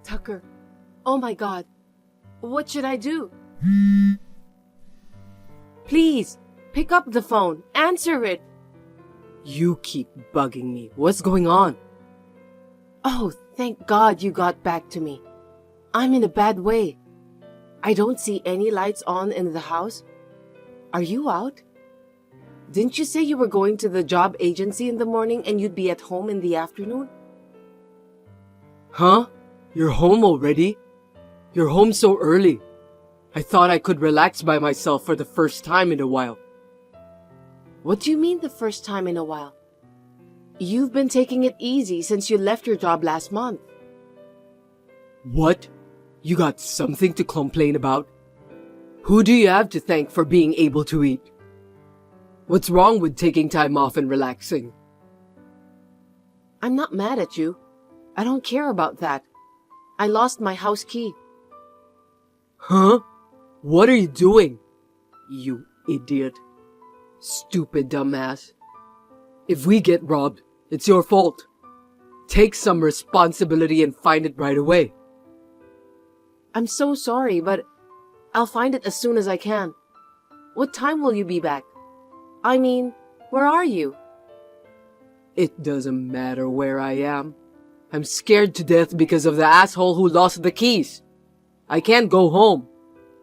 Tucker. Oh my God. What should I do? Please, pick up the phone. Answer it. You keep bugging me. What's going on? Oh, thank God you got back to me. I'm in a bad way. I don't see any lights on in the house. Are you out? Didn't you say you were going to the job agency in the morning and you'd be at home in the afternoon? Huh? You're home already? You're home so early. I thought I could relax by myself for the first time in a while. What do you mean the first time in a while? You've been taking it easy since you left your job last month. What? You got something to complain about? Who do you have to thank for being able to eat? What's wrong with taking time off and relaxing? I'm not mad at you. I don't care about that. I lost my house key. Huh? What are you doing? You idiot. Stupid dumbass. If we get robbed, it's your fault. Take some responsibility and find it right away. I'm so sorry, but I'll find it as soon as I can. What time will you be back? I mean, where are you? It doesn't matter where I am. I'm scared to death because of the asshole who lost the keys. I can't go home.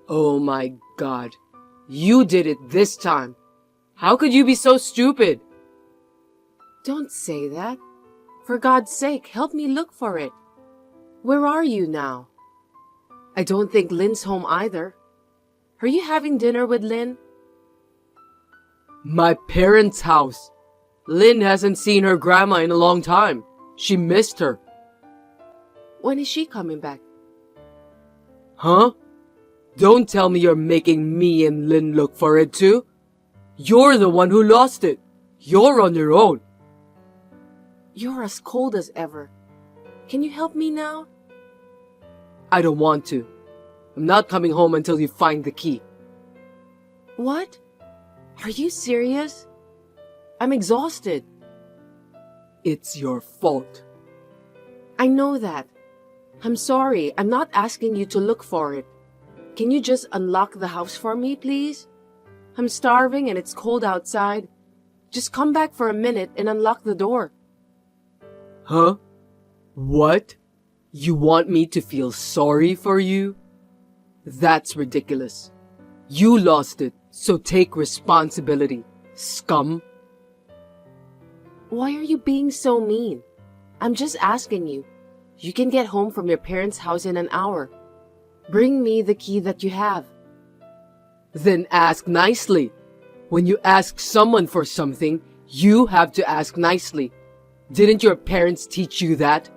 Oh my God. You did it this time. How could you be so stupid? Don't say that. For God's sake, help me look for it. Where are you now? I don't think Lynn's home either. Are you having dinner with Lynn? My parents' house. Lynn hasn't seen her grandma in a long time. She missed her. When is she coming back? Huh? Don't tell me you're making me and Lynn look for it too. You're the one who lost it. You're on your own. You're as cold as ever. Can you help me now? I don't want to. I'm not coming home until you find the key. What? Are you serious? I'm exhausted. It's your fault. I know that. I'm sorry. I'm not asking you to look for it. Can you just unlock the house for me, please? I'm starving and it's cold outside. Just come back for a minute and unlock the door. Huh? What? You want me to feel sorry for you? That's ridiculous. You lost it, so take responsibility, scum. Why are you being so mean? I'm just asking you. You can get home from your parents' house in an hour. Bring me the key that you have. Then ask nicely. When you ask someone for something, you have to ask nicely. Didn't your parents teach you that?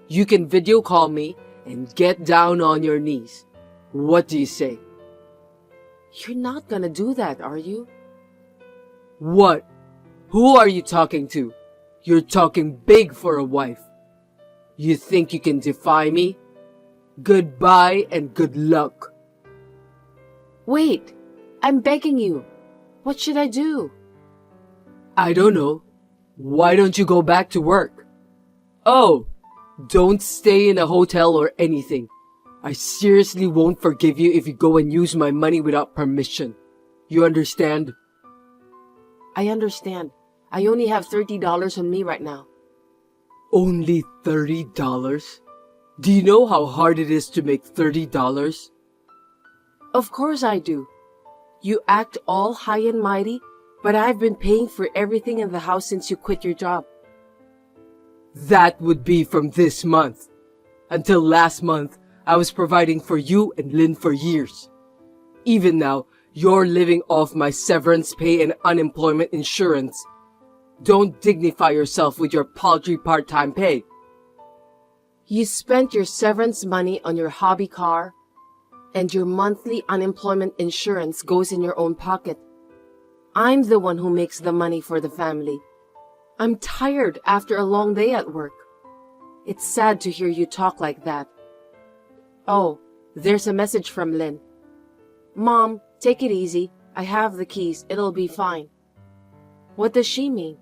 You can video call me and get down on your knees. What do you say? You're not gonna do that, are you? What? Who are you talking to? You're talking big for a wife. You think you can defy me? Goodbye and good luck. Wait, I'm begging you. What should I do? I don't know. Why don't you go back to work? Oh, don't stay in a hotel or anything. I seriously won't forgive you if you go and use my money without permission. You understand? I understand. I only have $30 on me right now. Only $30? Do you know how hard it is to make $30? Of course I do. You act all high and mighty, but I've been paying for everything in the house since you quit your job. That would be from this month. Until last month, I was providing for you and Lynn for years. Even now, you're living off my severance pay and unemployment insurance. Don't dignify yourself with your paltry part-time pay. You spent your severance money on your hobby car, and your monthly unemployment insurance goes in your own pocket. I'm the one who makes the money for the family. I'm tired after a long day at work. It's sad to hear you talk like that. Oh, there's a message from Lynn. Mom, take it easy. I have the keys. It'll be fine. What does she mean?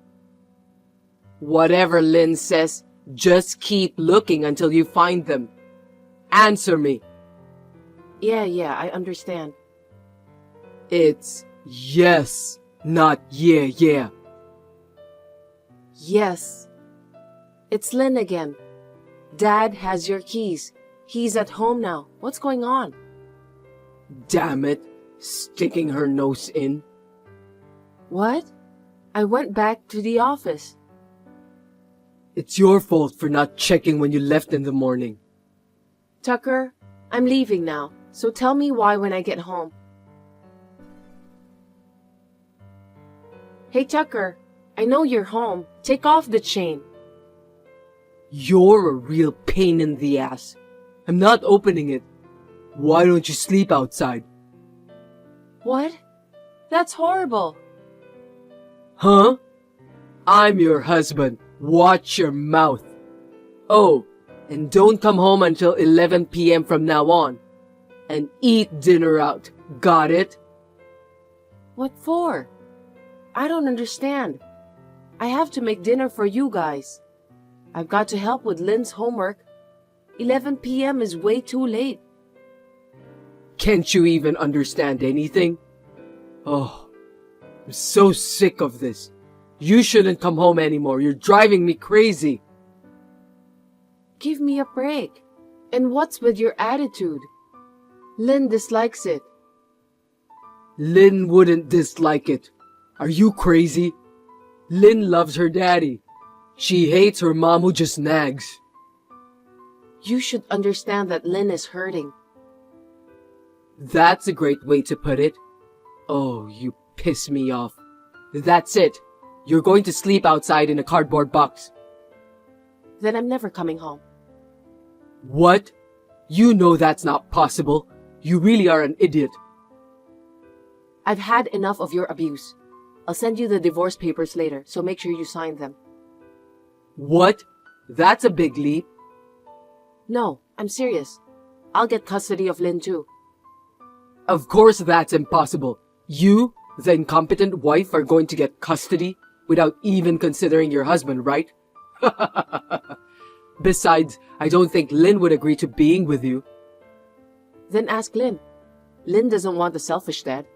Whatever Lynn says, just keep looking until you find them. Answer me. Yeah, I understand. It's yes, not yeah. Yes. It's Lynn again. Dad has your keys. He's at home now. What's going on? Damn it, sticking her nose in. What? I went back to the office. It's your fault for not checking when you left in the morning. Tucker, I'm leaving now, so tell me why when I get home. Hey Tucker, I know you're home. Take off the chain. You're a real pain in the ass. I'm not opening it. Why don't you sleep outside? What? That's horrible. Huh? I'm your husband. Watch your mouth. Oh, and don't come home until 11 p.m. from now on. And eat dinner out. Got it? What for? I don't understand. I have to make dinner for you guys. I've got to help with Lynn's homework. 11 p.m. is way too late. Can't you even understand anything? Oh, I'm so sick of this. You shouldn't come home anymore. You're driving me crazy. Give me a break. And what's with your attitude? Lynn dislikes it. Lynn wouldn't dislike it. Are you crazy? Lynn loves her daddy. She hates her mom who just nags. You should understand that Lynn is hurting. That's a great way to put it. Oh, you piss me off. That's it. You're going to sleep outside in a cardboard box. Then I'm never coming home. What? You know that's not possible. You really are an idiot. I've had enough of your abuse. I'll send you the divorce papers later, so make sure you sign them. What? That's a big leap. No, I'm serious. I'll get custody of Lynn too. Of course that's impossible. You, the incompetent wife, are going to get custody without even considering your husband, right? Besides, I don't think Lynn would agree to being with you. Then ask Lynn. Lynn doesn't want a selfish dad.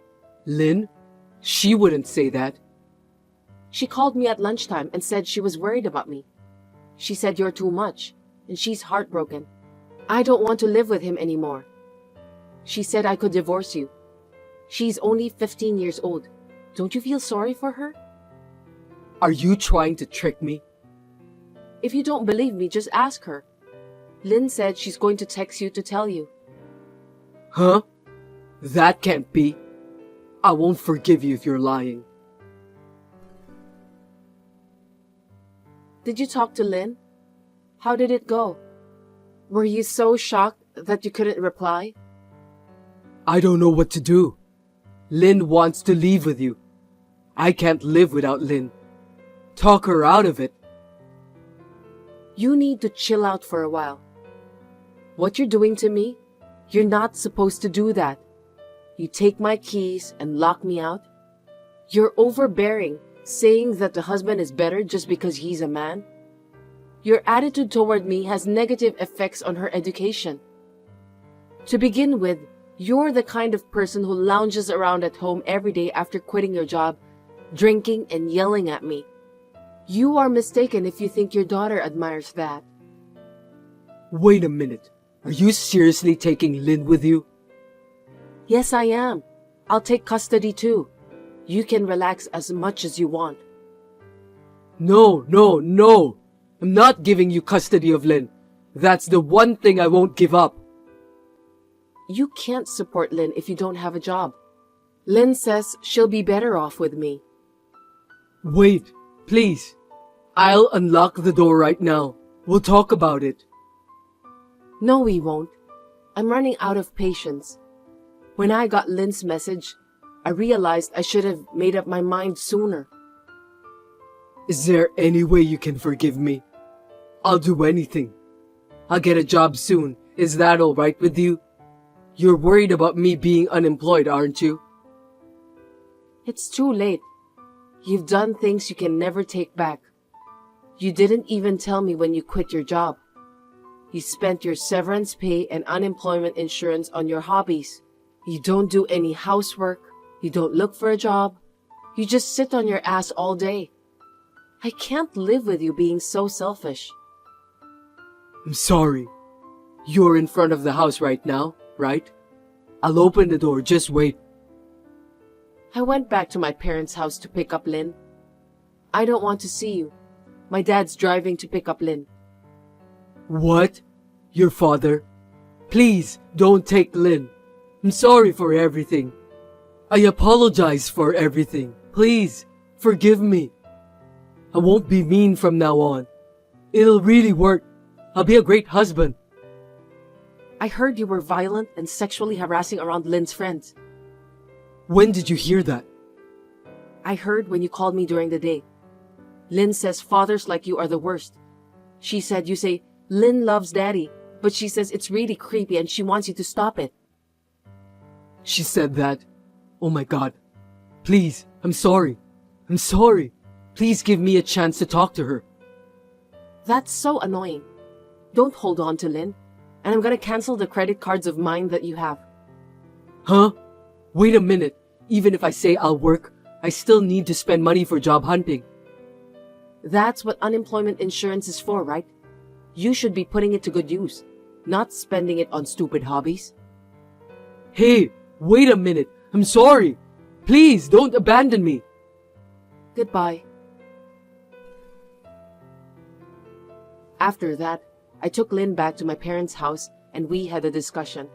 Lynn? She wouldn't say that. She called me at lunchtime and said she was worried about me. She said you're too much, and she's heartbroken. I don't want to live with him anymore. She said I could divorce you. She's only 15 years old. Don't you feel sorry for her? Are you trying to trick me? If you don't believe me, just ask her. Lynn said she's going to text you to tell you. Huh? That can't be. I won't forgive you if you're lying. Did you talk to Lynn? How did it go? Were you so shocked that you couldn't reply? I don't know what to do. Lynn wants to leave with you. I can't live without Lynn. Talk her out of it. You need to chill out for a while. What you're doing to me, you're not supposed to do that. You take my keys and lock me out. You're overbearing, saying that the husband is better just because he's a man. Your attitude toward me has negative effects on her education. To begin with, you're the kind of person who lounges around at home every day after quitting your job, drinking and yelling at me. You are mistaken if you think your daughter admires that. Wait a minute. Are you seriously taking Lynn with you? Yes, I am. I'll take custody too. You can relax as much as you want. No. I'm not giving you custody of Lynn. That's the one thing I won't give up. You can't support Lynn if you don't have a job. Lynn says she'll be better off with me. Wait, please. I'll unlock the door right now. We'll talk about it. No, we won't. I'm running out of patience. When I got Lynn's message, I realized I should have made up my mind sooner. Is there any way you can forgive me? I'll do anything. I'll get a job soon. Is that all right with you? You're worried about me being unemployed, aren't you? It's too late. You've done things you can never take back. You didn't even tell me when you quit your job. You spent your severance pay and unemployment insurance on your hobbies. You don't do any housework. You don't look for a job. You just sit on your ass all day. I can't live with you being so selfish. I'm sorry. You're in front of the house right now, right? I'll open the door, just wait. I went back to my parents' house to pick up Lynn. I don't want to see you. My dad's driving to pick up Lynn. What? Your father? Please, don't take Lynn. I'm sorry for everything. I apologize for everything. Please, forgive me. I won't be mean from now on. It'll really work. I'll be a great husband. I heard you were violent and sexually harassing around Lynn's friends. When did you hear that? I heard when you called me during the day. Lynn says fathers like you are the worst. She said you say Lynn loves daddy, but she says it's really creepy and she wants you to stop it. She said that. Oh my God. Please, I'm sorry. I'm sorry. Please give me a chance to talk to her. That's so annoying. Don't hold on to Lynn, and I'm gonna cancel the credit cards of mine that you have. Huh? Wait a minute. Even if I say I'll work, I still need to spend money for job hunting. That's what unemployment insurance is for, right? You should be putting it to good use, not spending it on stupid hobbies. Hey, wait a minute. I'm sorry. Please don't abandon me. Goodbye. After that, I took Lynn back to my parents' house and we had a discussion.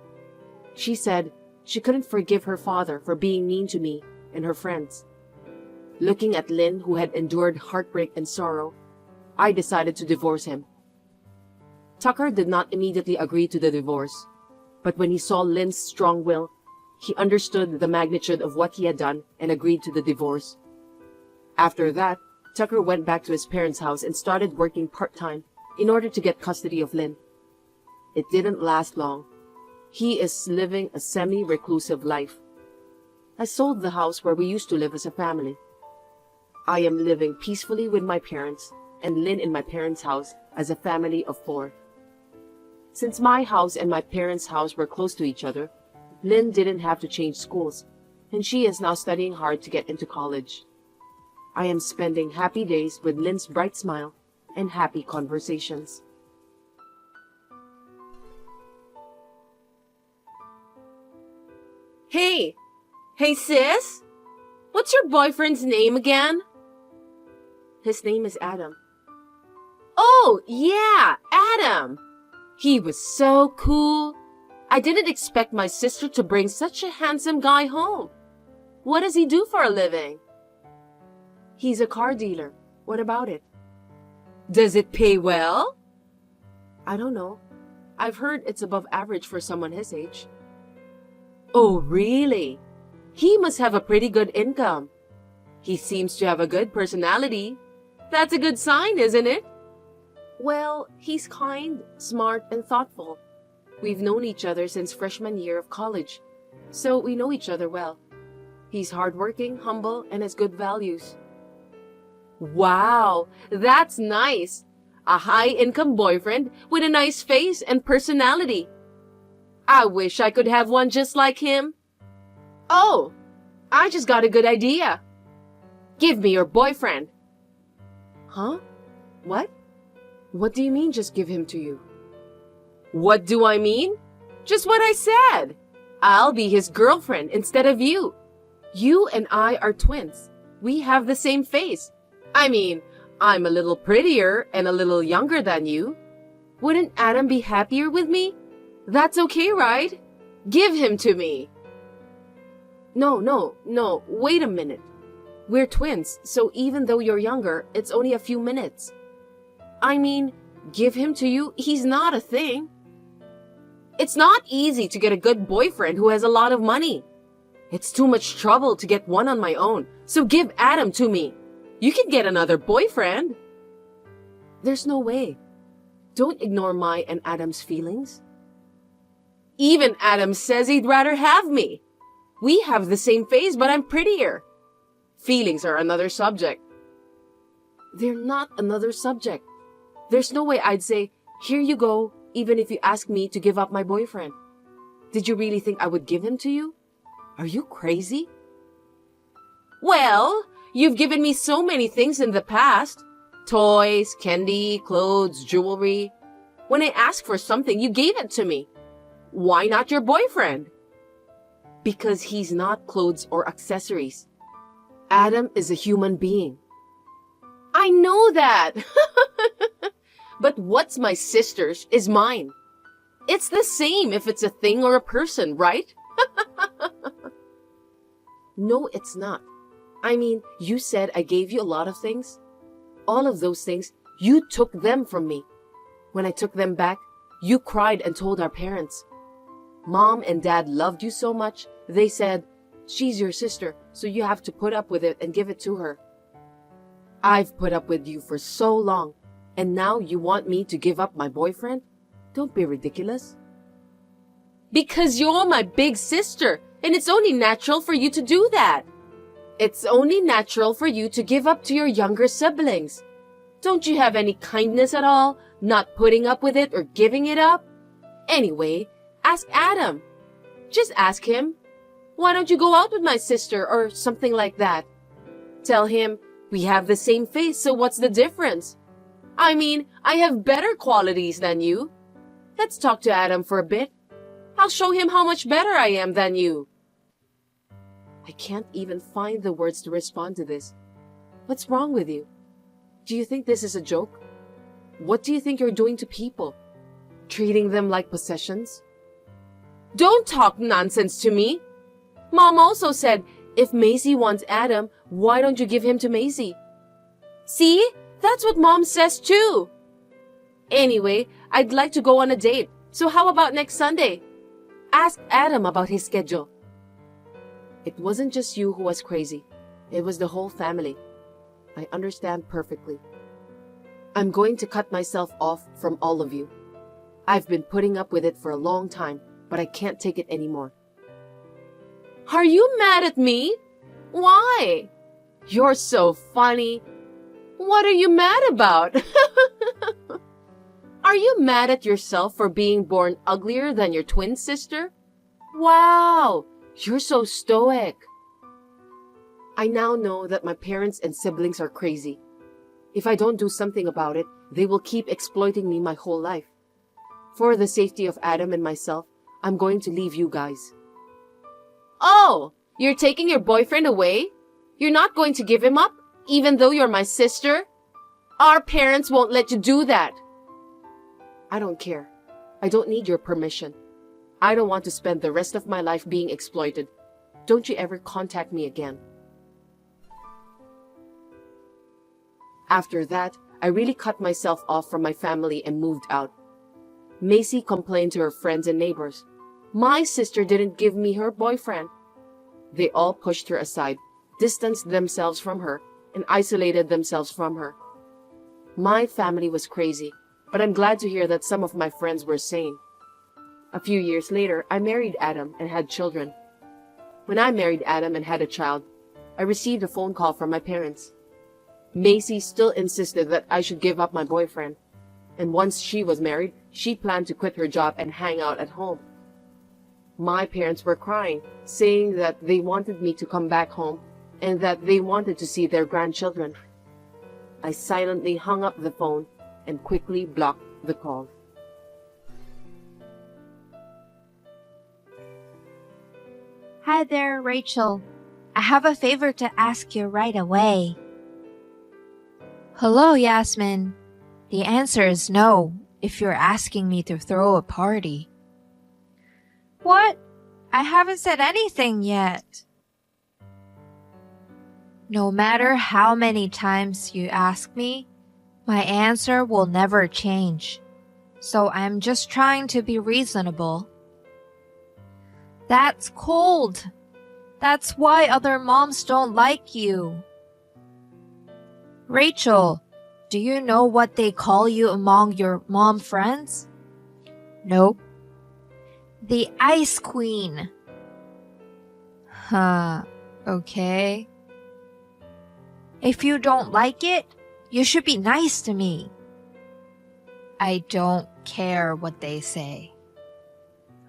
She said she couldn't forgive her father for being mean to me and her friends. Looking at Lynn, who had endured heartbreak and sorrow, I decided to divorce him. Tucker did not immediately agree to the divorce, but when he saw Lynn's strong will, he understood the magnitude of what he had done and agreed to the divorce. After that, Tucker went back to his parents' house and started working part-time in order to get custody of Lynn. It didn't last long. He is living a semi-reclusive life. I sold the house where we used to live as a family. I am living peacefully with my parents and Lynn in my parents' house as a family of 4. Since my house and my parents' house were close to each other, Lynn didn't have to change schools, and she is now studying hard to get into college. I am spending happy days with Lynn's bright smile and happy conversations. Hey! Hey sis! What's your boyfriend's name again? His name is Adam. Oh, yeah, Adam! He was so cool. I didn't expect my sister to bring such a handsome guy home. What does he do for a living? He's a car dealer. What about it? Does it pay well? I don't know. I've heard it's above average for someone his age. Oh, really? He must have a pretty good income. He seems to have a good personality. That's a good sign, isn't it? Well, he's kind, smart, and thoughtful. We've known each other since freshman year of college, so we know each other well. He's hardworking, humble, and has good values. Wow, that's nice. A high-income boyfriend with a nice face and personality. I wish I could have one just like him. Oh, I just got a good idea. Give me your boyfriend. Huh? What? What do you mean just give him to you? What do I mean? Just what I said. I'll be his girlfriend instead of you. You and I are twins. We have the same face. I mean, I'm a little prettier and a little younger than you. Wouldn't Adam be happier with me? That's okay, right? Give him to me. No, wait a minute. We're twins, so even though you're younger, it's only a few minutes. I mean, give him to you, he's not a thing. It's not easy to get a good boyfriend who has a lot of money. It's too much trouble to get one on my own, so give Adam to me. You can get another boyfriend. There's no way. Don't ignore my and Adam's feelings. Even Adam says he'd rather have me. We have the same face, but I'm prettier. Feelings are another subject. They're not another subject. There's no way I'd say, here you go, even if you ask me to give up my boyfriend. Did you really think I would give him to you? Are you crazy? Well, you've given me so many things in the past. Toys, candy, clothes, jewelry. When I asked for something, you gave it to me. Why not your boyfriend? Because he's not clothes or accessories. Adam is a human being. I know that. But what's my sister's is mine. It's the same if it's a thing or a person, right? No, it's not. I mean, you said I gave you a lot of things. All of those things, you took them from me. When I took them back, you cried and told our parents. Mom and Dad loved you so much, they said, she's your sister, so you have to put up with it and give it to her. I've put up with you for so long, and now you want me to give up my boyfriend? Don't be ridiculous. Because you're my big sister, and it's only natural for you to do that. It's only natural for you to give up to your younger siblings. Don't you have any kindness at all, not putting up with it or giving it up? Anyway, ask Adam. Just ask him. Why don't you go out with my sister or something like that? Tell him, we have the same face, so what's the difference? I mean, I have better qualities than you. Let's talk to Adam for a bit. I'll show him how much better I am than you. I can't even find the words to respond to this. What's wrong with you? Do you think this is a joke? What do you think you're doing to people? Treating them like possessions? Don't talk nonsense to me. Mom also said, if Maisie wants Adam, why don't you give him to Maisie? See? That's what Mom says too. Anyway, I'd like to go on a date. So how about next Sunday? Ask Adam about his schedule. It wasn't just you who was crazy. It was the whole family. I understand perfectly. I'm going to cut myself off from all of you. I've been putting up with it for a long time, but I can't take it anymore. Are you mad at me? Why? You're so funny. What are you mad about? Are you mad at yourself for being born uglier than your twin sister? Wow, you're so stoic. I now know that my parents and siblings are crazy. If I don't do something about it, they will keep exploiting me my whole life. For the safety of Adam and myself, I'm going to leave you guys. Oh, you're taking your boyfriend away? You're not going to give him up, even though you're my sister? Our parents won't let you do that. I don't care. I don't need your permission. I don't want to spend the rest of my life being exploited. Don't you ever contact me again. After that, I really cut myself off from my family and moved out. Maisie complained to her friends and neighbors. My sister didn't give me her boyfriend. They all pushed her aside, distanced themselves from her, and isolated themselves from her. My family was crazy, but I'm glad to hear that some of my friends were sane. A few years later, I married Adam and had children. When I married Adam and had a child, I received a phone call from my parents. Maisie still insisted that I should give up my boyfriend, and once she was married, she planned to quit her job and hang out at home. My parents were crying, saying that they wanted me to come back home and that they wanted to see their grandchildren. I silently hung up the phone and quickly blocked the call. Hi there, Rachel. I have a favor to ask you right away. Hello, Yasmin. The answer is no, if you're asking me to throw a party. What? I haven't said anything yet. No matter how many times you ask me, my answer will never change. So I'm just trying to be reasonable. That's cold. That's why other moms don't like you. Rachel, do you know what they call you among your mom friends? Nope. The Ice Queen. Huh, okay. If you don't like it, you should be nice to me. I don't care what they say.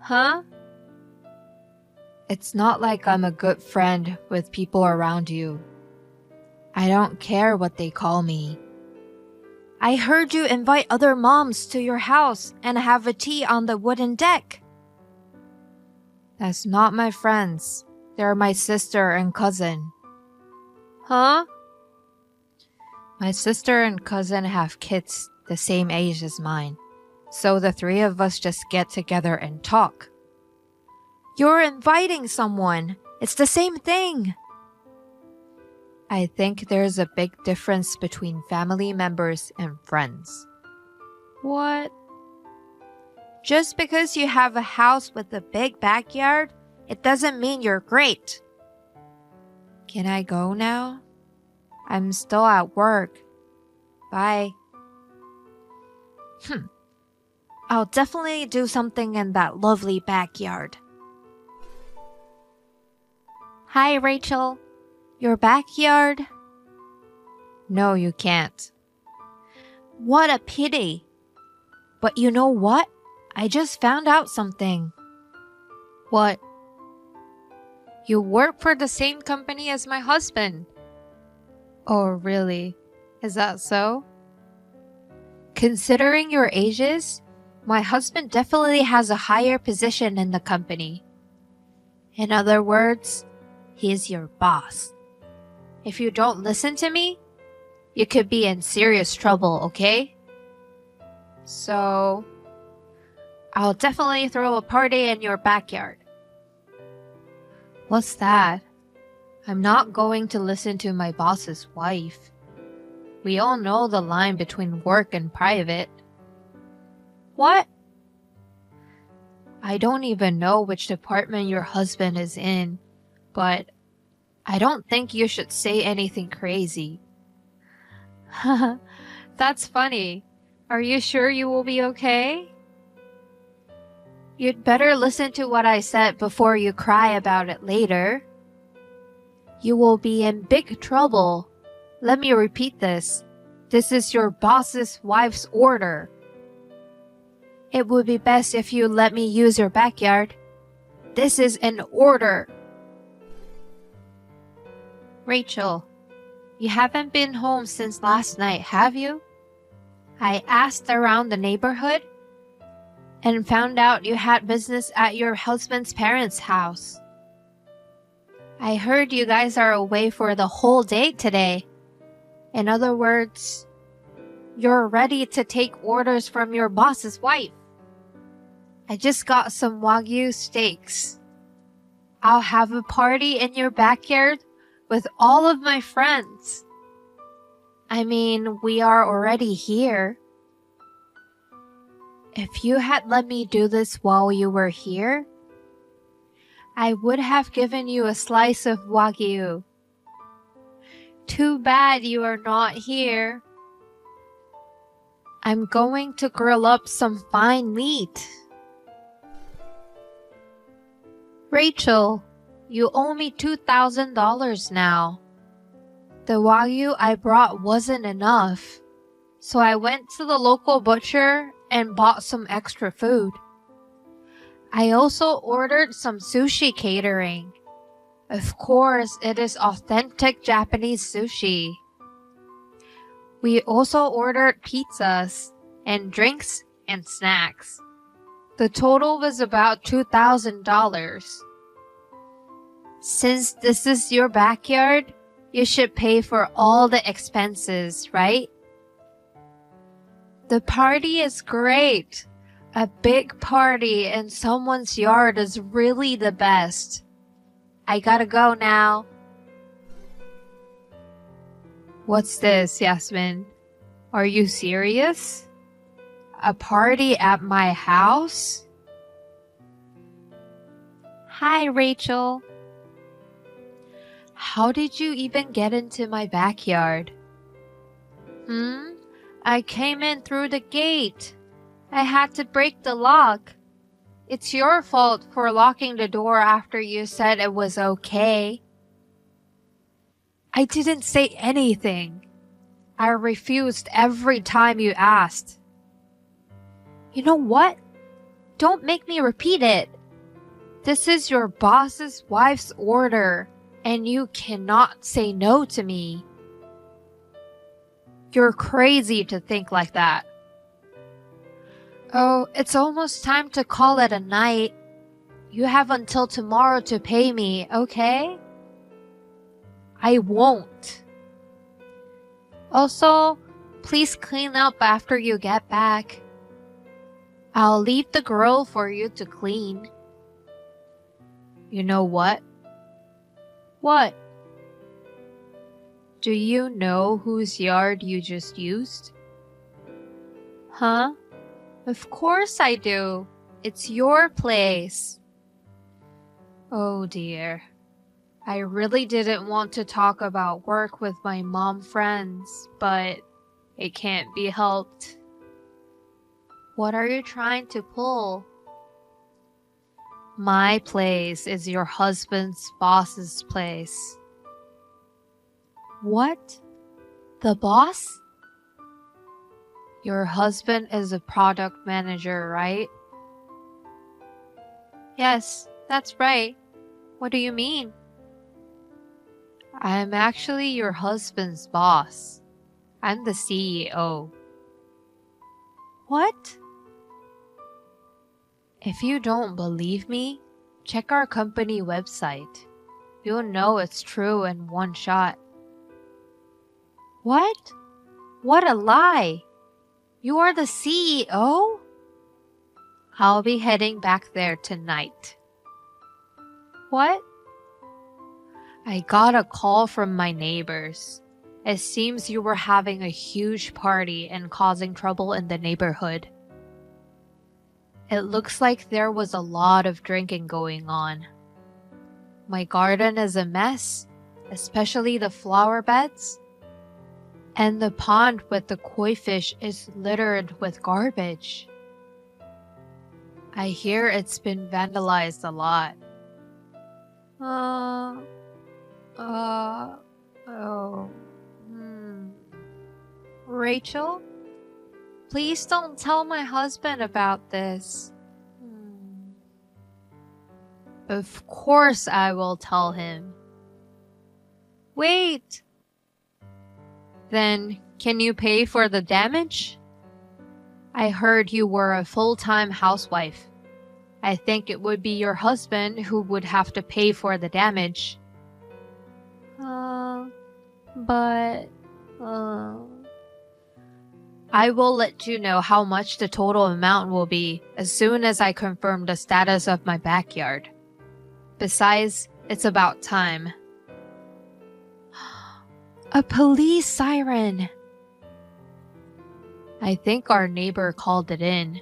Huh? It's not like I'm a good friend with people around you. I don't care what they call me. I heard you invite other moms to your house and have a tea on the wooden deck. That's not my friends. They're my sister and cousin. Huh? My sister and cousin have kids the same age as mine, so the three of us just get together and talk. You're inviting someone. It's the same thing. I think there's a big difference between family members and friends. What? Just because you have a house with a big backyard, it doesn't mean you're great. Can I go now? I'm still at work. Bye. I'll definitely do something in that lovely backyard. Hi, Rachel. Your backyard? No, you can't. What a pity. But you know what? I just found out something. What? You work for the same company as my husband. Oh, really? Is that so? Considering your ages, my husband definitely has a higher position in the company. In other words, he's your boss. If you don't listen to me, you could be in serious trouble, okay? So, I'll definitely throw a party in your backyard. What's that? I'm not going to listen to my boss's wife. We all know the line between work and private. What? I don't even know which department your husband is in, but I don't think you should say anything crazy. That's funny. Are you sure you will be okay? You'd better listen to what I said before you cry about it later. You will be in big trouble. Let me repeat this. This is your boss's wife's order. It would be best if you let me use your backyard. This is an order. Rachel, you haven't been home since last night, have you? I asked around the neighborhood and found out you had business at your husband's parents' house. I heard you guys are away for the whole day today. In other words, you're ready to take orders from your boss's wife. I just got some Wagyu steaks. I'll have a party in your backyard with all of my friends. I mean, we are already here. If you had let me do this while you were here, I would have given you a slice of Wagyu. Too bad you are not here. I'm going to grill up some fine meat. Rachel, you owe me $2,000 now. The Wagyu I brought wasn't enough, so I went to the local butcher and bought some extra food. I also ordered some sushi catering. Of course, it is authentic Japanese sushi. We also ordered pizzas and drinks and snacks. The total was about $2,000. Since this is your backyard, you should pay for all the expenses, right? The party is great. A big party in someone's yard is really the best. I gotta go now. What's this, Yasmin? Are you serious? A party at my house? Hi, Rachel. How did you even get into my backyard? I came in through the gate. I had to break the lock. It's your fault for locking the door after you said it was okay. I didn't say anything. I refused every time you asked. You know what? Don't make me repeat it. This is your boss's wife's order, and you cannot say no to me. You're crazy to think like that. Oh, it's almost time to call it a night. You have until tomorrow to pay me, okay? I won't. Also, please clean up after you get back. I'll leave the grill for you to clean. You know what? What? Do you know whose yard you just used? Huh? Of course I do. It's your place. Oh dear. I really didn't want to talk about work with my mom friends, but it can't be helped. What are you trying to pull? My place is your husband's boss's place. What? The boss? Your husband is a product manager, right? Yes, that's right. What do you mean? I'm actually your husband's boss. I'm the CEO. What? If you don't believe me, check our company website. You'll know it's true in one shot. What? What a lie! You are the CEO? I'll be heading back there tonight. What? I got a call from my neighbors. It seems you were having a huge party and causing trouble in the neighborhood. It looks like there was a lot of drinking going on. My garden is a mess, especially the flower beds. And the pond with the koi fish is littered with garbage. I hear it's been vandalized a lot. Rachel? Please don't tell my husband about this. Of course I will tell him. Wait! Then, can you pay for the damage? I heard you were a full-time housewife. I think it would be your husband who would have to pay for the damage. I will let you know how much the total amount will be as soon as I confirm the status of my backyard. Besides, it's about time. A police siren! I think our neighbor called it in.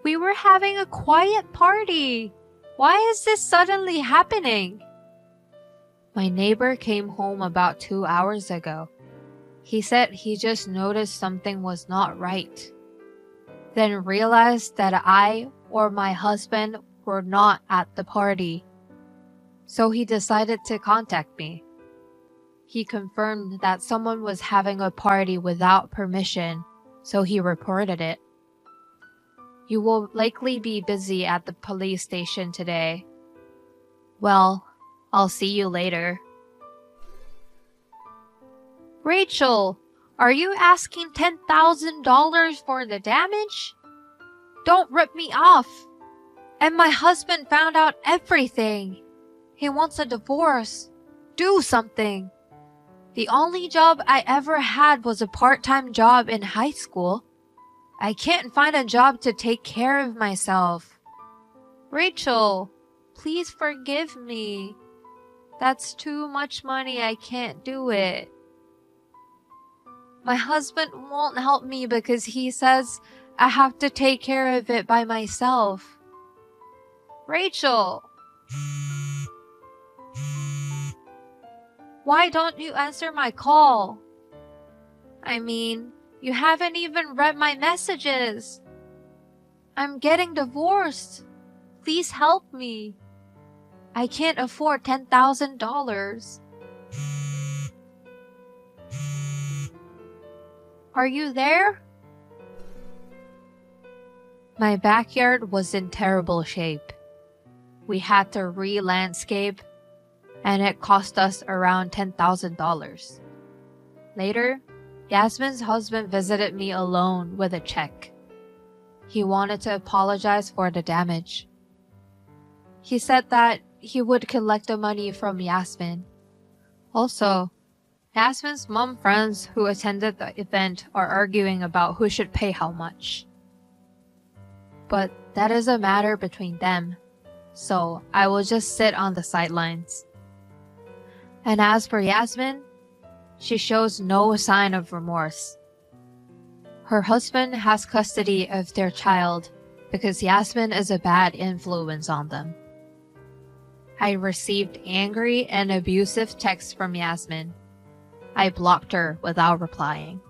We were having a quiet party. Why is this suddenly happening? My neighbor came home about 2 hours ago. He said he just noticed something was not right. Then realized that I or my husband were not at the party. So he decided to contact me. He confirmed that someone was having a party without permission, so he reported it. You will likely be busy at the police station today. Well, I'll see you later. Rachel, are you asking $10,000 for the damage? Don't rip me off. And my husband found out everything. He wants a divorce. Do something. The only job I ever had was a part-time job in high school. I can't find a job to take care of myself. Rachel, please forgive me. That's too much money. I can't do it. My husband won't help me because he says I have to take care of it by myself. Rachel! Why don't you answer my call? I mean, you haven't even read my messages. I'm getting divorced. Please help me. I can't afford $10,000. Are you there? My backyard was in terrible shape. We had to re-landscape, and it cost us around $10,000. Later, Yasmin's husband visited me alone with a check. He wanted to apologize for the damage. He said that he would collect the money from Yasmin. Also, Yasmin's mom friends who attended the event are arguing about who should pay how much. But that is a matter between them, so I will just sit on the sidelines. And as for Yasmin, she shows no sign of remorse. Her husband has custody of their child because Yasmin is a bad influence on them. I received angry and abusive texts from Yasmin. I blocked her without replying.